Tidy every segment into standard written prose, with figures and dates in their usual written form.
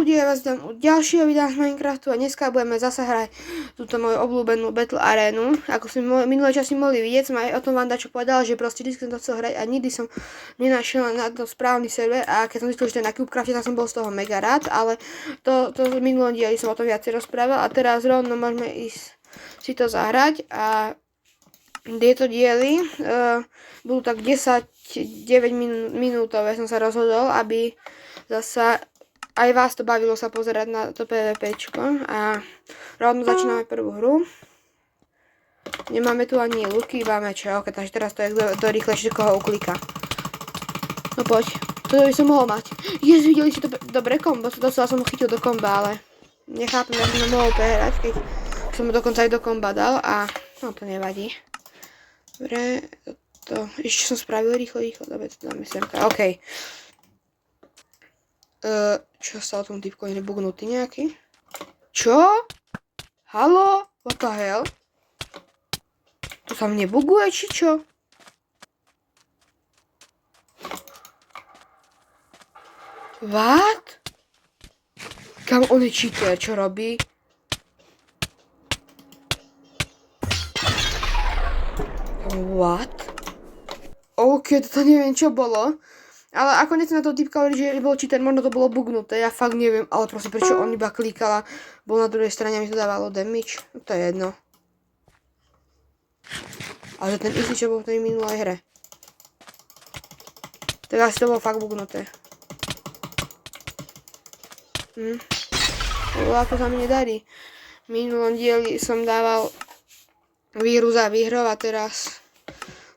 ľudia, ja vás dám u ďalšieho videa z Minecraftu a dneska budeme zase hrať túto moju obľúbenú Battle Arénu. Ako som minulé časy mohli vidieť, som aj o tom vám dačo povedal, že proste vždy som to chcel hrať a nikdy som nenašiel na to správny server a keď som zistil, že to je na Cubecrafte, tak som bol z toho mega rád, ale to v minulom dieli som o tom viacej rozprával a teraz rovno môžeme ísť si to zahrať a tieto diely budú tak 10-9 minútové, som sa rozhodol, aby zasa aj vás to bavilo sa pozerať na to PvPčko a rovno začíname prvú hru. Nemáme tu ani luky, iba meče, ok, takže teraz to je kto rýchlejšie koho uklika. No poď, to by som mohol mať. Videli ste to dobre kombo, docela som ho chytil do komba, ale nechápem, ako som mohol prehrať, keď som ho dokonca aj do komba dal a no to nevadí. Dobre, ešte som spravil rýchlo, dobre, to dáme semka, ok. Čo sa o tom typku je nebugnutý nejaký? Čo? Haló? What the hell? To sa mne buguje, či čo? What? Kam on je cheater, čo robí? What? OK, toto neviem, čo bolo. Ale ako nechcem na toho typka hovoriť, že bol cheater, možno to bolo bugnuté, ja fakt neviem, ale proste prečo on iba klikala, bol na druhej strane a mi to dávalo damage, no to je jedno. Ale ten easy, čo bol v tej minulej hre. Tak asi to bolo fakt bugnuté. Ako sa mi nedarí. V minulom dieli som dával výhru za výhrou a teraz...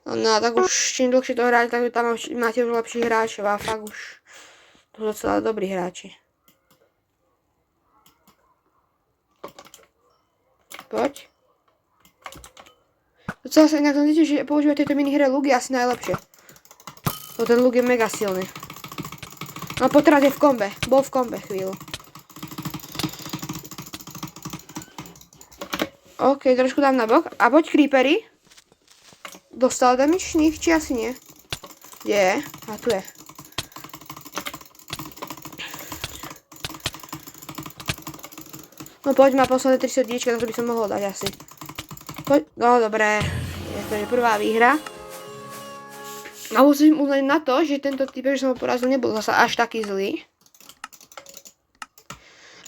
No tak už čím dlhšie to hráte, tak tam máte už lepších hráčov a fakt už to docela dobrí hráči. Poď. Docela sa inak zistím, že používať tejto minihre luk je asi najlepšie. No ten luk je mega silný. No potrat je v kombe, bol v kombe chvíľu. OK, trošku dám na bok a poď creepery. Dostal damage z nich, či asi nie? Je, a tu je. No poď, má posledné 3 srdíčka, to by som mohol dať asi. Poď, no dobré, to je prvá výhra. A musím uznať na to, že tento typ, že som ho porazil, nebol zasa až taký zlý.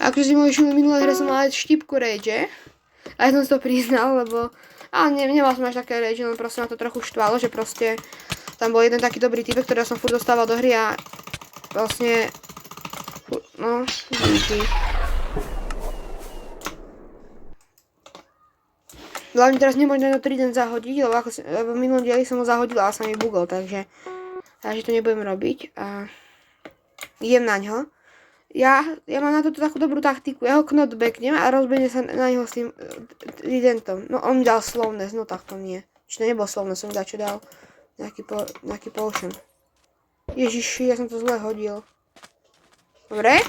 Akože si môžeš v minulej hre som mal aj štipku rage. A ja som si to priznal, lebo... Ale nemal som až také rage, len proste ma to trochu štvalo, že proste tam bol jeden taký dobrý typek, ktorého som furt dostával do hry a vlastne, no, díky. Hlavne teraz nemôžem na trident zahodiť, lebo ako v minulom dieli som ho zahodil a sa mi bugol, takže to nebudem robiť a idem na ňo. Ja mám na toto takú dobrú taktiku, ja ho knockbacknem a rozbehnem sa na neho s tým tridentom. No on mi dal slowness, no tak to nie. Či to nebol slowness, som mi dal čo dal. Nejaký potion. Ježiši, ja som to zle hodil. Dobre,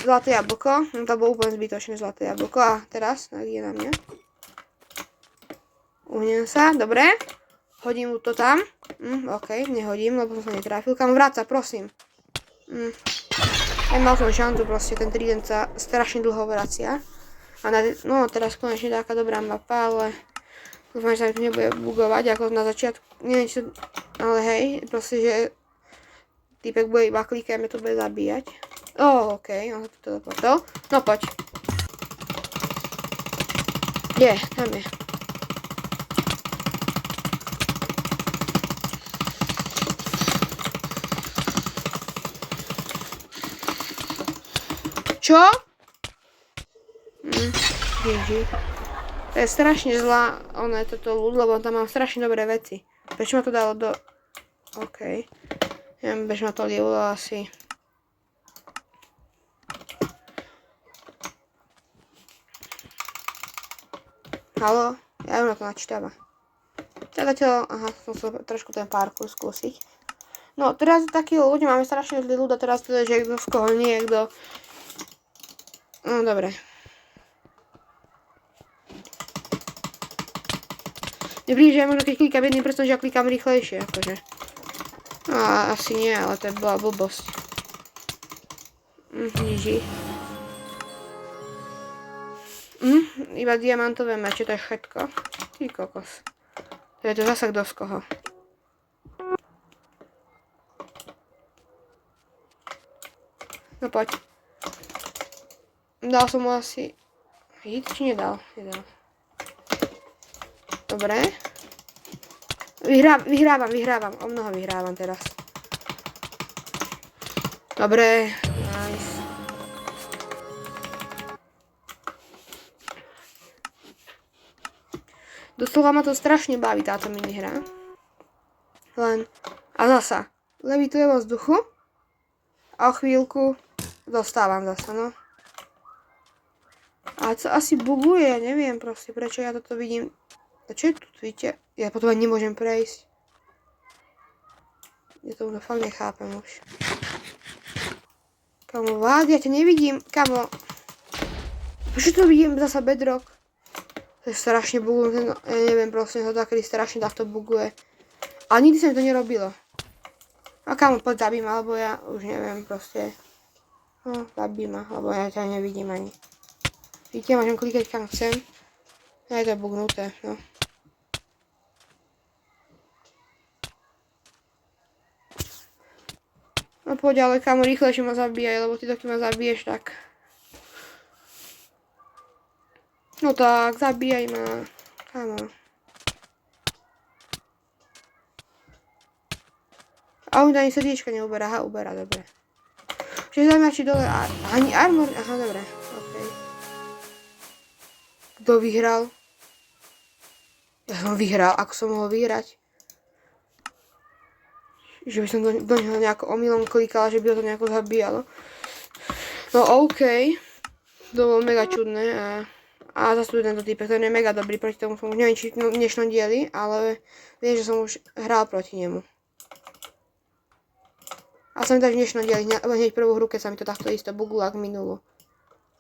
zlaté jablko, no to bolo úplne zbytočné zlaté jablko a teraz, tak ide na mňa. Uhnem sa, dobre. Hodím mu to tam. OK, nehodím, lebo som sa netrafil. Kam vráca, prosím. Nemal som šancu, proste ten trident sa strašne dlho vracia. A no teraz konečne taká dobrá mapa, ale dúfam, že sa mi to nebude bugovať ako na začiatku. Neviem, čo, ale hej, proste, že týpek bude iba klikať a to bude zabíjať. OK, on sa tu teleportol. No poď. Je, tam je. Čo? GG. To je strašne zlá, ono je toto ľud, lebo tam mám strašne dobré veci. Prečo ma to dalo do... OK. Neviem, prečo ma to lievilo asi. Haló? Ja viem, na to načítava. Teda aha, som chcel trošku ten parkour skúsiť. No, teraz taký ľud, máme strašne zlý ľud a teraz teda, že kto z koho nie, kto... No, dobre. Nevidíš, že ja možno keď klikám jedným prstom, že ja klikám rýchlejšie, akože. No, asi nie, ale to bola blbosť. GG. Iba diamantové meče, to je všetko. Ty kokos. To je to zase kto z koho. No poď. Dal som mu asi hit, či nedal? Nedal. Dobre. Vyhrávam. O mnoho vyhrávam teraz. Dobre. Nice. Doslova ma to strašne baví táto minihra. Len. A zasa. Levituje vo vzduchu. A o chvíľku dostávam zasa, no. A co asi buguje, ja neviem proste, prečo ja toto vidím. A čo je tu, vidíte? Ja potom ani nemôžem prejsť. Ja to fakt nechápem už. Kamo, ja ťa nevidím, kamo. Prečo to vidím zasa bedrock? To je strašne buguje, no, ja neviem proste, to takedy strašne takto buguje. A nikdy sa mi to nerobilo. A kamo, poď zabí ma, alebo ja už neviem proste. No, zabí ma, lebo ja ťa nevidím ani. Vidíte, môžem klikať kam chcem. A je to bugnuté, no. No poď, ale kamo, rýchlejšie ma zabíjaj, lebo ty taky ma zabiješ, tak. No tak, zabíjaj ma. Kamo. A on ani srdiečka neuberá, aha, uberá, dobre. Čiže zaujímavé, či dole ani armor, aha, dobre, okej. Kto vyhral? Ja som vyhral, ako som mohol vyhrať? Že by som do neho nejako omylom klikala, že by ho to nejako zabíjalo. No okej. To bolo mega čudné a zase tu tento týpek, ktorý je mega dobrý, proti tomu som už neviem, či v dnešnom dieli, ale viem, že som už hral proti nemu. A som tak v dnešnom dieli, hneď prvú hru, keď sa mi to takto isto bugulo, ako minulo.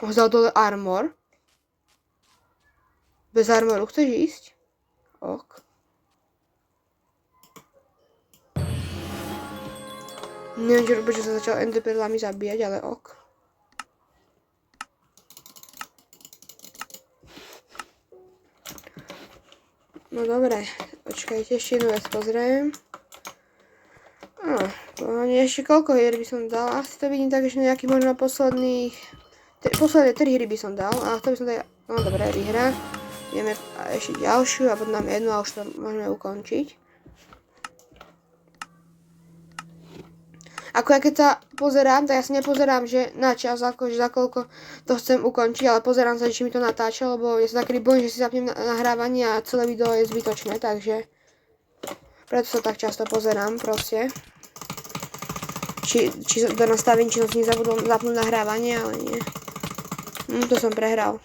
Ho vzal dole armor. Bez armoru chceš ísť? Ok. Neviem, čo robiť, že sa začal enderpearlami zabíjať, ale ok. No dobre, počkajte, ešte jednu vec pozriem. Ešte koľko hier by som dal? Asi to vidím tak, že nejakých možno posledné 3 hry by som dal. A to by som dal, no dobre, vyhra. Ideme ešte ďalšiu a potom dáme jednu a už to môžeme ukončiť. Ako ja keď sa pozerám, tak ja sa nepozerám, že na čas, akože za koľko to chcem ukončiť, ale pozerám sa, či mi to natáča, lebo ja sa takedy bojím, že si zapnem nahrávanie a celé video je zbytočné, takže preto sa tak často pozerám proste. Či do nastavení, či som si nezabudol zapnúť nahrávanie, ale nie. To som prehral.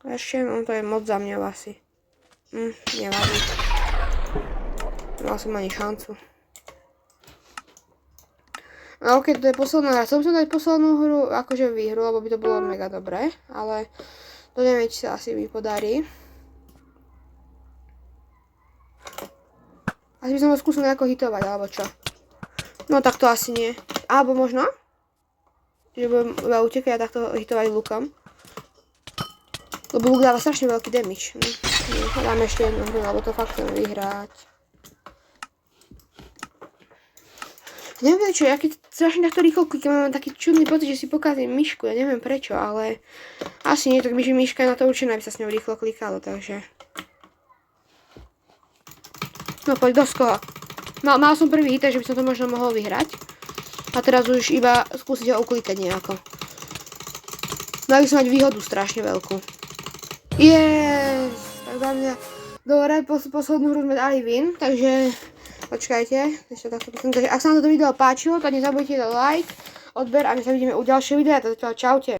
Ešte, no to je moc za mňa asi. Nevadí. Nemal som ani šancu. No ok, to je posledná hra. Chcel by som dať poslednú hru, akože výhru, lebo by to bolo mega dobré, ale to neviem, či sa asi mi podarí. Asi by som ho skúsil nejako hitovať, alebo čo? No tak to asi nie. Alebo možno? Že budem iba utekať a takto hitovať lukom. Lebo luk dáva strašne veľký damage. Dáme ešte jednu hru, lebo to fakt chcem vyhrať. Neviem čo, ja keď strašne takto rýchlo klikám, mám taký čudný pocit, že si pokazím myšku, ja neviem prečo, ale asi nie, tak myška je na to určená, aby sa s ňou rýchlo klikalo, takže. No poď, do skoho. Mal som prvý hit, takže by som to možno mohol vyhrať. A teraz už iba skúsiť ho uklikať nejako. Mali by som mať výhodu strašne veľkú. Yes! Tak za mňa. Dobre, poslednú hru sme dali win, takže počkajte. Takže ak sa vám toto video páčilo, tak nezabudnite dať like, odber a my sa vidíme u ďalšieho videa. Čaute.